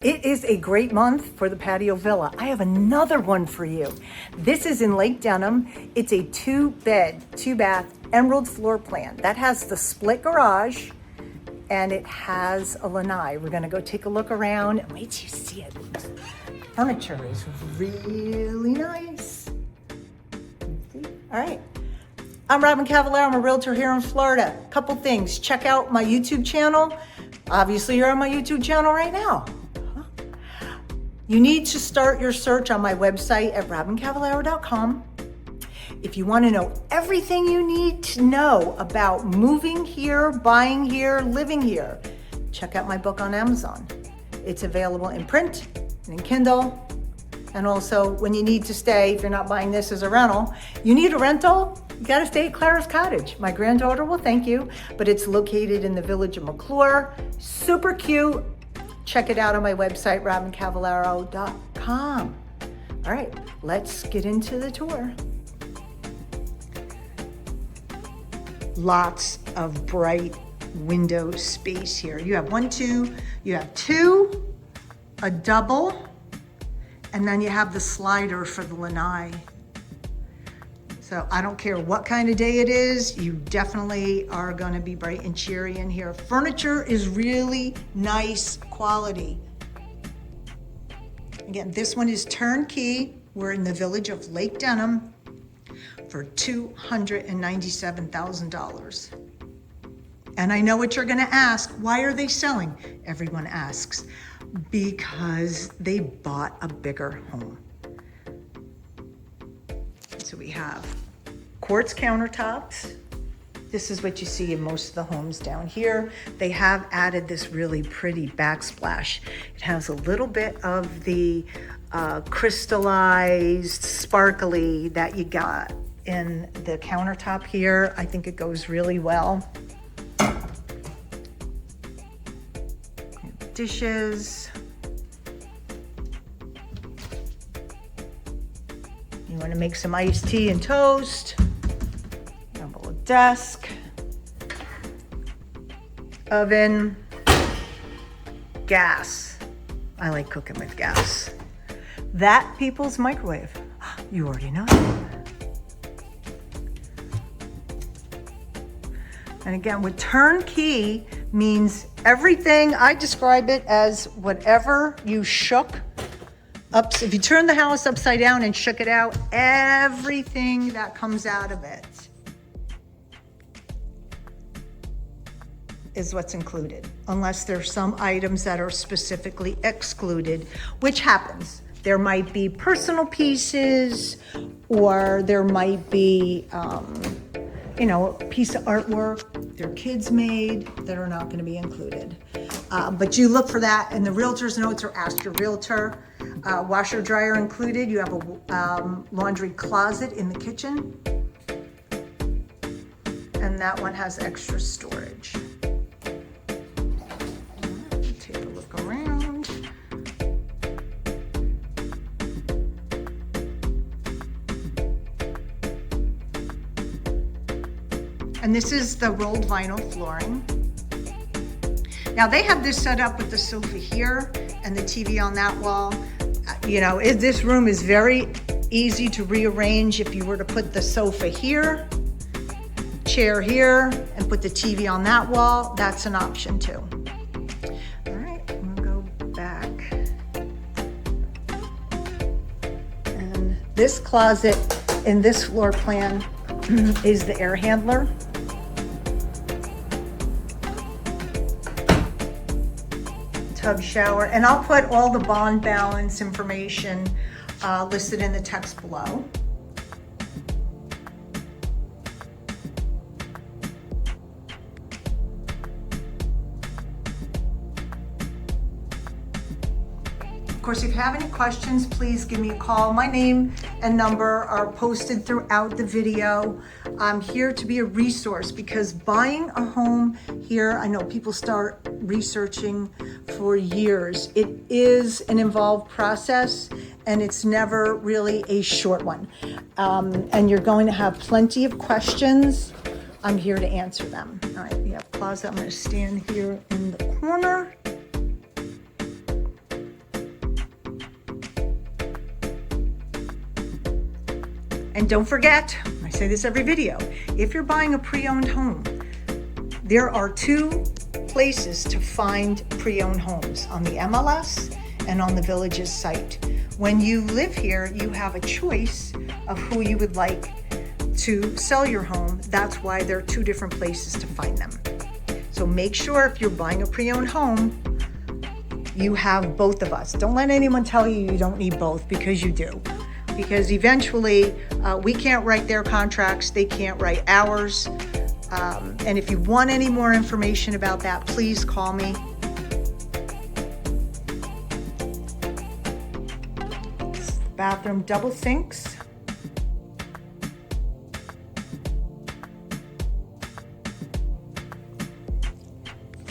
It is a great month for the patio villa. I have another one for you. This is in Lake Denham. It's a 2-bed, 2-bath emerald floor plan. That has the split garage and it has a lanai. We're gonna go take a look around and wait till you see it. Furniture is really nice. All right. I'm Robyn Cavallaro. I'm a realtor here in Florida. Couple things. Check out my YouTube channel. Obviously, you're on my YouTube channel right now. You need to start your search on my website at robyncavallaro.com. If you want to know everything you need to know about moving here, buying here, living here, check out my book on Amazon. It's available in print and in Kindle. And also when you need to stay, if you're not buying this as a rental, you need a rental, you got to stay at Clara's Cottage. My granddaughter will thank you, but it's located in the village of McClure. Super cute. Check it out on my website, robyncavallaro.com. All right, let's get into the tour. Lots of bright window space here. You have you have two, a double, and then you have the slider for the lanai. So I don't care what kind of day it is, you definitely are gonna be bright and cheery in here. Furniture is really nice quality. Again, this one is turnkey. We're in the village of Lake Denham for $297,000. And I know what you're gonna ask, why are they selling? Everyone asks, because they bought a bigger home. So we have quartz countertops. This is what you see in most of the homes down here. They have added this really pretty backsplash. It has a little bit of the crystallized, sparkly that you got in the countertop here. I think it goes really well. Dishes. You want to make some iced tea and toast. Double desk. Oven. Gas. I like cooking with gas. That people's microwave. You already know. And again, with turnkey means everything. I describe it as whatever you shook up, if you turn the house upside down and shook it out, everything that comes out of it is what's included, unless there's some items that are specifically excluded, which happens. There might be personal pieces, or there might be, a piece of artwork their kids made that are not going to be included. But you look for that in the realtor's notes or ask your realtor. Washer dryer included. You have a laundry closet in the kitchen. And that one has extra storage. Take a look around. And this is the rolled vinyl flooring. Now they have this set up with the sofa here and the TV on that wall. This room is very easy to rearrange. If you were to put the sofa here, chair here, and put the TV on that wall, that's an option too. All right, I'm gonna go back. And this closet in this floor plan is the air handler. Tub shower, and I'll put all the bond balance information listed in the text below. Of course, if you have any questions, please give me a call. My name and number are posted throughout the video. I'm here to be a resource because buying a home here, I know people start researching for years. It is an involved process and it's never really a short one. And you're going to have plenty of questions. I'm here to answer them. All right, we have closet. I'm going to stand here in the corner. And don't forget, I say this every video, if you're buying a pre-owned home, there are 2 places to find pre-owned homes, on the MLS and on the Village's site. When you live here, you have a choice of who you would like to sell your home. That's why there are 2 different places to find them. So make sure if you're buying a pre-owned home, you have both of us. Don't let anyone tell you you don't need both, because you do. Because eventually we can't write their contracts, they can't write ours. And if you want any more information about that, please call me. Bathroom double sinks.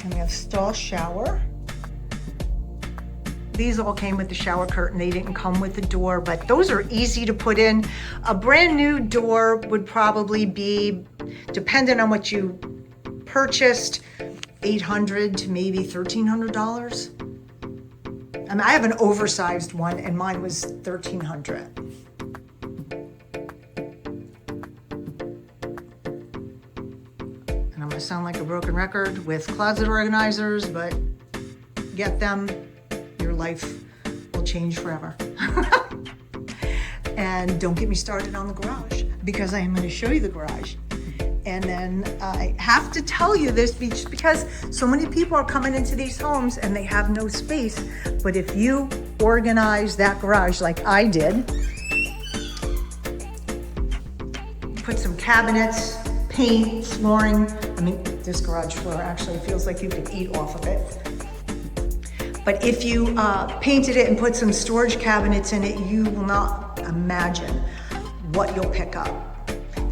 And we have stall shower. These all came with the shower curtain. They didn't come with the door, but those are easy to put in. A brand new door would probably be, depending on what you purchased, $800 to maybe $1,300. I mean, I have an oversized one and mine was $1,300. And I'm gonna sound like a broken record with closet organizers, but get them. Your life will change forever. And don't get me started on the garage, because I am going to show you the garage. And then I have to tell you this because so many people are coming into these homes and they have no space. But if you organize that garage like I did, put some cabinets, paint, flooring. I mean, this garage floor actually feels like you could eat off of it. But if you painted it and put some storage cabinets in it, you will not imagine what you'll pick up.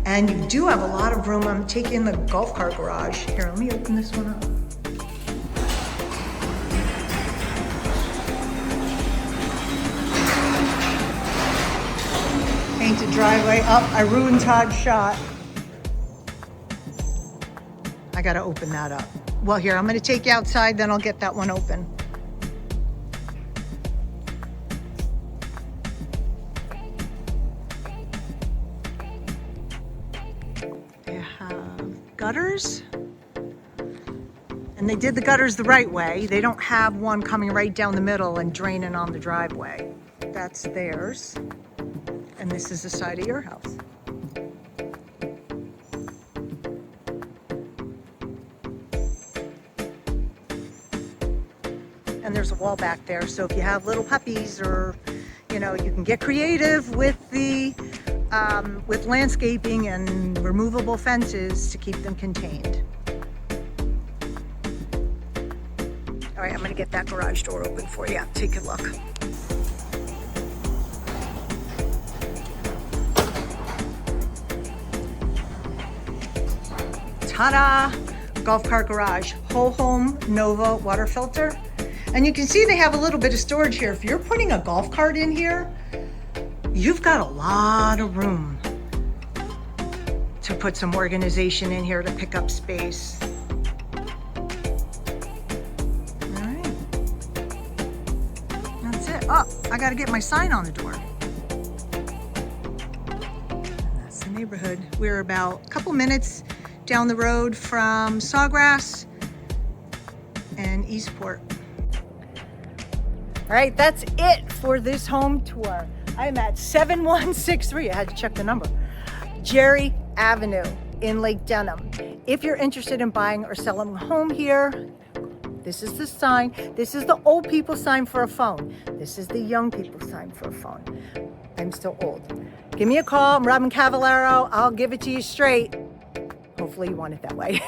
And you do have a lot of room. I'm taking the golf cart garage. Here, let me open this one up. Painted driveway up. I ruined Todd's shot. I gotta open that up. Well, here, I'm gonna take you outside, then I'll get that one open. Gutters, and they did the gutters the right way. They don't have one coming right down the middle and draining on the driveway. That's theirs, and this is the side of your house. And there's a wall back there, so if you have little puppies, or you know, you can get creative with the with landscaping and removable fences to keep them contained. All right, I'm gonna get that garage door open for you. Take a look. Ta-da! Golf cart garage, whole home Nova water filter. And you can see they have a little bit of storage here. If you're putting a golf cart in here, you've got a lot of room to put some organization in here to pick up space. All right. That's it. Oh, I gotta get my sign on the door. And that's the neighborhood. We're about a couple minutes down the road from Sawgrass and Eastport. All right, that's it for this home tour. I'm at 7163, I had to check the number, Jerry Avenue in Lake Denham. If you're interested in buying or selling a home here, this is the sign. This is the old people sign for a phone. This is the young people sign for a phone. I'm still old. Give me a call, I'm Robyn Cavallaro. I'll give it to you straight. Hopefully you want it that way.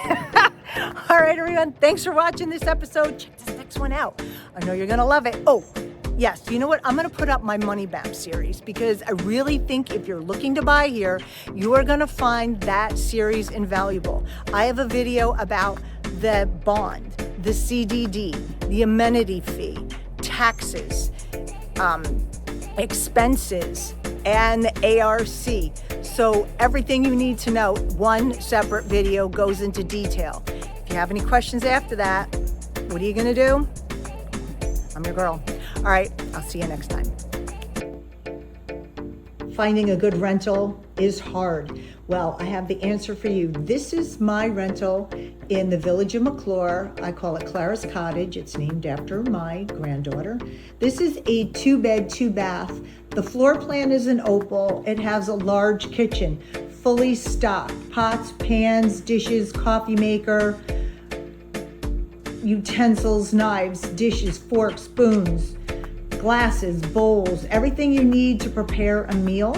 All right, everyone, thanks for watching this episode. Check this next one out. I know you're gonna love it. Oh, yes, you know what? I'm gonna put up my money back series, because I really think if you're looking to buy here, you are gonna find that series invaluable. I have a video about the bond, the CDD, the amenity fee, taxes, expenses, and the ARC. So everything you need to know, one separate video goes into detail. If you have any questions after that, what are you gonna do? I'm your girl. All right, I'll see you next time. finding a good rental is hard. Well, I have the answer for you. This is my rental in the village of McClure. I call it Clara's Cottage. It's named after my granddaughter. This is a 2-bed, 2-bath. The floor plan is an opal. It has a large kitchen, fully stocked, pots, pans, dishes, coffee maker, utensils, knives, dishes, forks, spoons, glasses, bowls, everything you need to prepare a meal,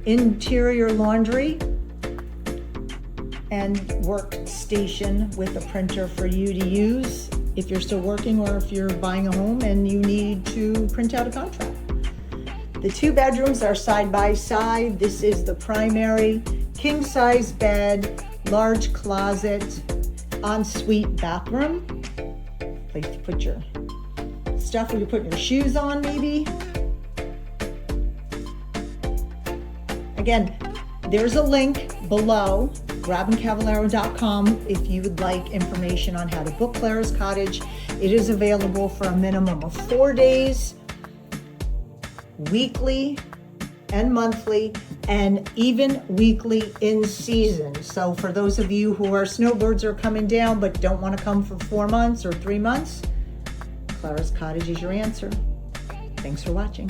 interior laundry, and workstation with a printer for you to use if you're still working or if you're buying a home and you need to print out a contract. The 2 bedrooms are side by side. This is the primary, king size bed, large closet, ensuite bathroom, place to put your stuff where you're putting your shoes on maybe. Again, there's a link below, RobynCavallaro.com, if you would like information on how to book Clara's Cottage. It is available for a minimum of 4 days, weekly and monthly, and even weekly in season. So for those of you who are snowbirds or coming down but don't want to come for 4 months or 3 months, Clara's Cottage is your answer. Thanks for watching.